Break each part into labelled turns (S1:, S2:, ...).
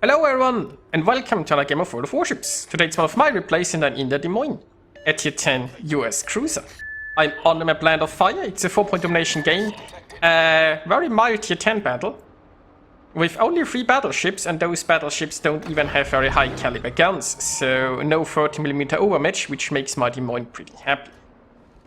S1: Hello everyone, and welcome to another game of World of Warships. Today it's one of my replays and I'm in the Moines, a tier 10 US cruiser. I'm on the map Land of Fire. It's a 4-point domination game, a very mild tier 10 battle, with only 3 battleships, and those battleships don't even have very high caliber guns, so no 30mm overmatch, which makes my Des Moines pretty happy.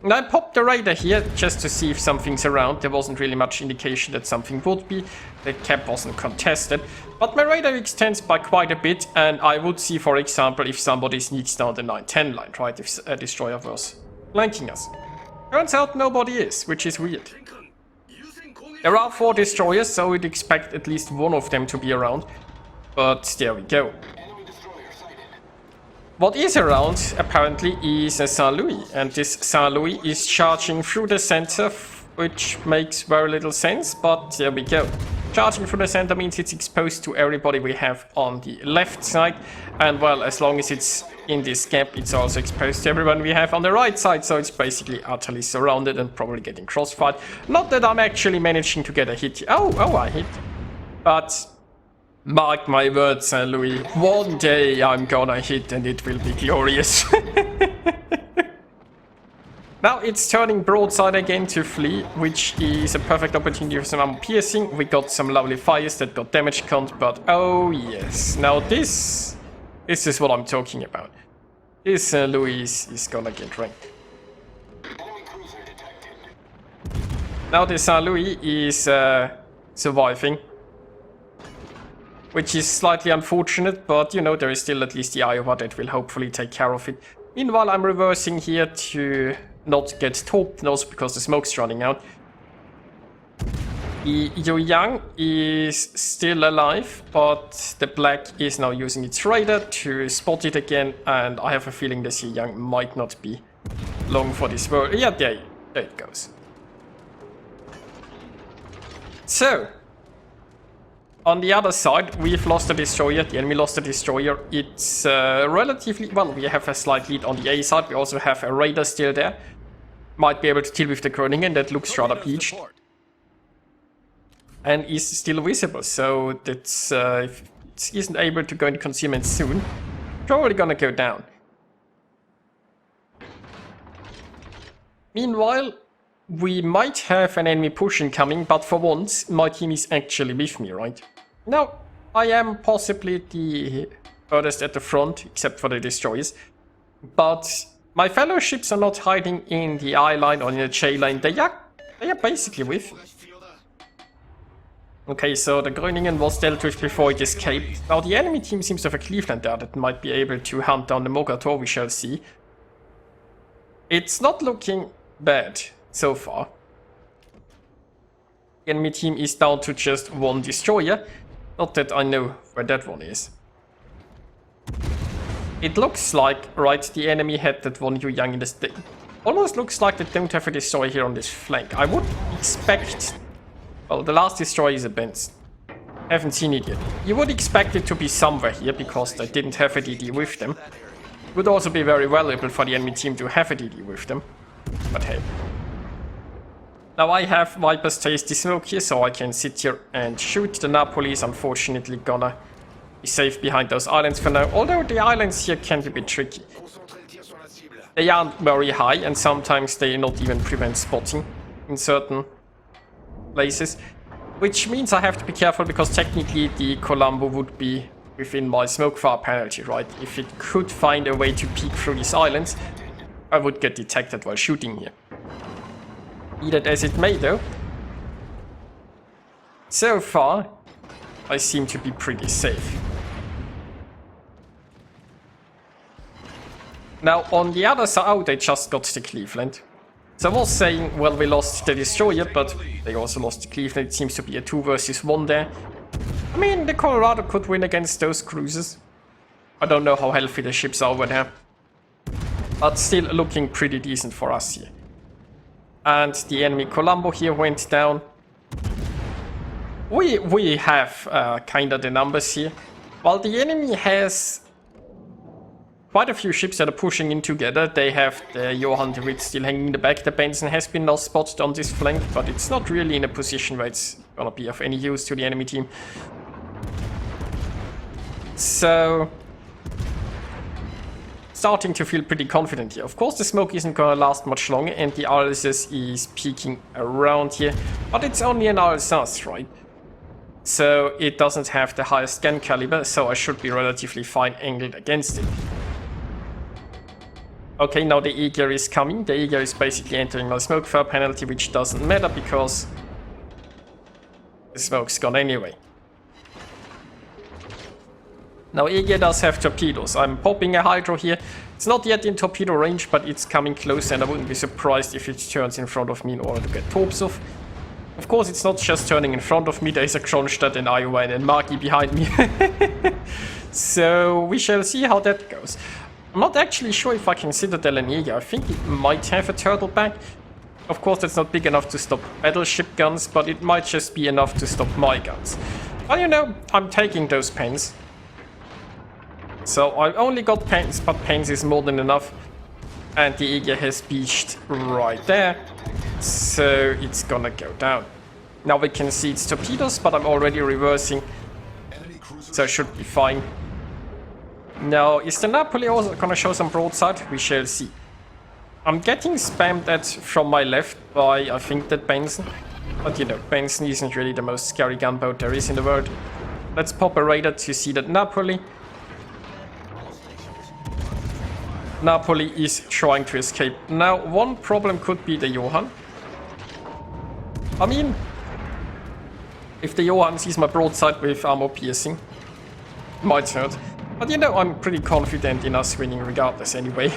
S1: And I popped the radar here just to see if something's around. There wasn't really much indication that something would be. The cap wasn't contested. But my radar extends by quite a bit, and I would see, for example, if somebody sneaks down the 9-10 line, right? If a destroyer was flanking us. Turns out nobody is, which is weird. There are 4 destroyers, so we'd expect at least one of them to be around. But there we go. What is around, apparently, is a St. Louis, and this St. Louis is charging through the center, which makes very little sense, but there we go. Charging through the center means it's exposed to everybody we have on the left side, and well, as long as it's in this gap, it's also exposed to everyone we have on the right side, so it's basically utterly surrounded and probably getting crossfired. Not that I'm actually managing to get a hit here. Oh, I hit. But mark my words, St. Louis, one day I'm gonna hit and it will be glorious. Now it's turning broadside again to flee, which is a perfect opportunity for some ammo piercing. We got some lovely fires that got damage count, but oh yes. Now this is what I'm talking about. This St. Louis is gonna get wrecked. Now the St. Louis is surviving, which is slightly unfortunate, but you know, there is still at least the Iowa that will hopefully take care of it. Meanwhile, I'm reversing here to not get torped, and also because the smoke's running out. The Yu Yang is still alive, but the black is now using its radar to spot it again, and I have a feeling this Yu Yang might not be long for this world. Yeah, there it goes. So, on the other side, we've lost a destroyer. The enemy lost a destroyer. It's relatively... well, we have a slight lead on the A side. We also have a radar still there. Might be able to deal with the Groningen. That looks rather beached. And is still visible. So that's... if it isn't able to go into concealment soon, probably gonna go down. Meanwhile, we might have an enemy push incoming, but for once, my team is actually with me, right? Now, I am possibly the furthest at the front, except for the destroyers. But my fellow ships are not hiding in the I line or in the J line. They are basically with me. Okay, so the Groningen was dealt with before it escaped. Now, the enemy team seems to have a Cleveland there that might be able to hunt down the Mogator, we shall see. It's not looking bad so far. The enemy team is down to just 1 destroyer. Not that I know where that one is. It looks like, right, the enemy had that one Yu Yang in the state. Almost looks like they don't have a destroyer here on this flank. I would expect... well, the last destroyer is a Benz. Haven't seen it yet. You would expect it to be somewhere here, because they didn't have a DD with them. Would also be very valuable for the enemy team to have a DD with them. But hey. Now I have Viper's Tasty Smoke here, so I can sit here and shoot. The Napoli is unfortunately gonna be safe behind those islands for now. Although the islands here can be a bit tricky. They aren't very high, and sometimes they not even prevent spotting in certain places. Which means I have to be careful, because technically the Colombo would be within my smoke fire penalty, right? If it could find a way to peek through these islands, I would get detected while shooting here. Be that as it may, though, so far, I seem to be pretty safe. Now, on the other side, oh, they just got the Cleveland. So I was saying, well, we lost the destroyer, but they also lost the Cleveland. It seems to be a 2 versus 1 there. I mean, the Colorado could win against those cruisers. I don't know how healthy the ships are over there, but still looking pretty decent for us here. And the enemy Colombo here went down. We have kinda the numbers here. While the enemy has quite a few ships that are pushing in together. They have the Johann de Witt still hanging in the back. The Benson has been now spotted on this flank, but it's not really in a position where it's gonna be of any use to the enemy team. So, starting to feel pretty confident here. Of course, the smoke isn't gonna last much longer, and the RSS is peeking around here, but it's only an RSS, right? So it doesn't have the highest gun caliber, so I should be relatively fine angled against it. Okay, now the Eager is coming. The Eager is basically entering my smoke fire penalty, which doesn't matter because the smoke's gone anyway. Now Eager does have torpedoes. I'm popping a hydro here. It's not yet in torpedo range, but it's coming close, and I wouldn't be surprised if it turns in front of me in order to get torps off. Of course, it's not just turning in front of me. There's a Kronstadt and Iowa and Magi behind me. So we shall see how that goes. I'm not actually sure if I can Citadel an Eager. I think it might have a turtle back. Of course, that's not big enough to stop battleship guns, but it might just be enough to stop my guns. Well, you know, I'm taking those pens. So I only got pens, but pens is more than enough. And the Eager has beached right there. So it's gonna go down. Now we can see its torpedoes, but I'm already reversing. So I should be fine. Now, is the Napoli also gonna show some broadside? We shall see. I'm getting spammed at from my left by, I think, that Benson. But you know, Benson isn't really the most scary gunboat there is in the world. Let's pop a radar to see that Napoli. Napoli is trying to escape. Now, one problem could be the Johann. I mean, if the Johann sees my broadside with armor piercing, might hurt. But you know, I'm pretty confident in us winning regardless anyway.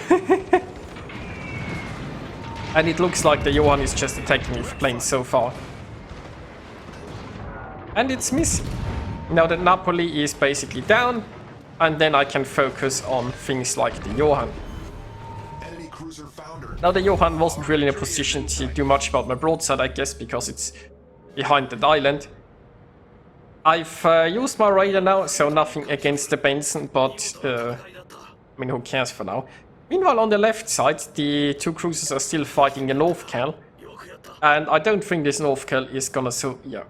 S1: And it looks like the Johann is just attacking with planes so far. And it's missing. Now that Napoli is basically down, and then I can focus on things like the Johann. Now the Johann wasn't really in a position to do much about my broadside, I guess, because it's behind that island. I've used my radar now, so nothing against the Benson, but I mean, who cares for now. Meanwhile, on the left side, the two cruisers are still fighting the North Cal, and I don't think this North Cal is gonna yeah.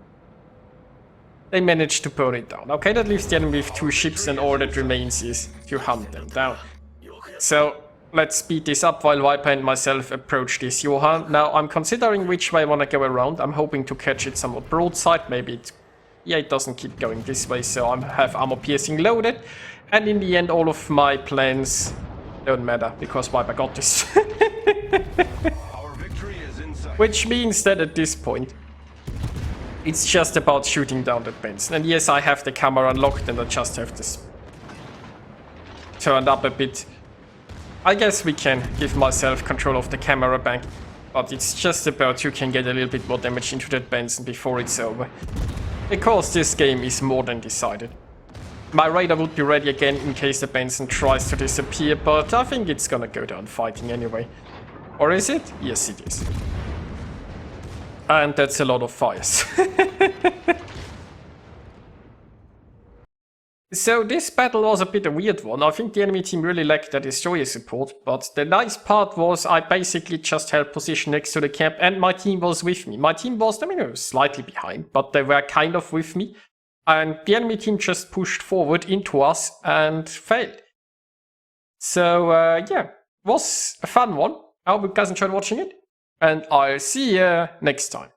S1: They managed to burn it down. Okay, that leaves the enemy with two ships, and all that remains is to hunt them down. So let's speed this up while Viper and myself approach this Johann. Now, I'm considering which way I want to go around. I'm hoping to catch it somewhat broadside, maybe it... Yeah, it doesn't keep going this way, so I have armor piercing loaded. And in the end, all of my plans don't matter, because Viper got this. Which means that at this point, it's just about shooting down that Benson. And yes, I have the camera unlocked, and I just have this turned up a bit. I guess we can give myself control of the camera back, but it's just about you can get a little bit more damage into that Benson before it's over. Because this game is more than decided. My radar would be ready again in case the Benson tries to disappear, but I think it's gonna go down fighting anyway. Or is it? Yes, it is. And that's a lot of fires. So this battle was a bit a weird one. I think the enemy team really lacked their destroyer support, but the nice part was I basically just held position next to the camp and my team was with me. My team was, I mean, slightly behind, but they were kind of with me. And the enemy team just pushed forward into us and failed. So, yeah, was a fun one. I hope you guys enjoyed watching it. And I'll see you next time.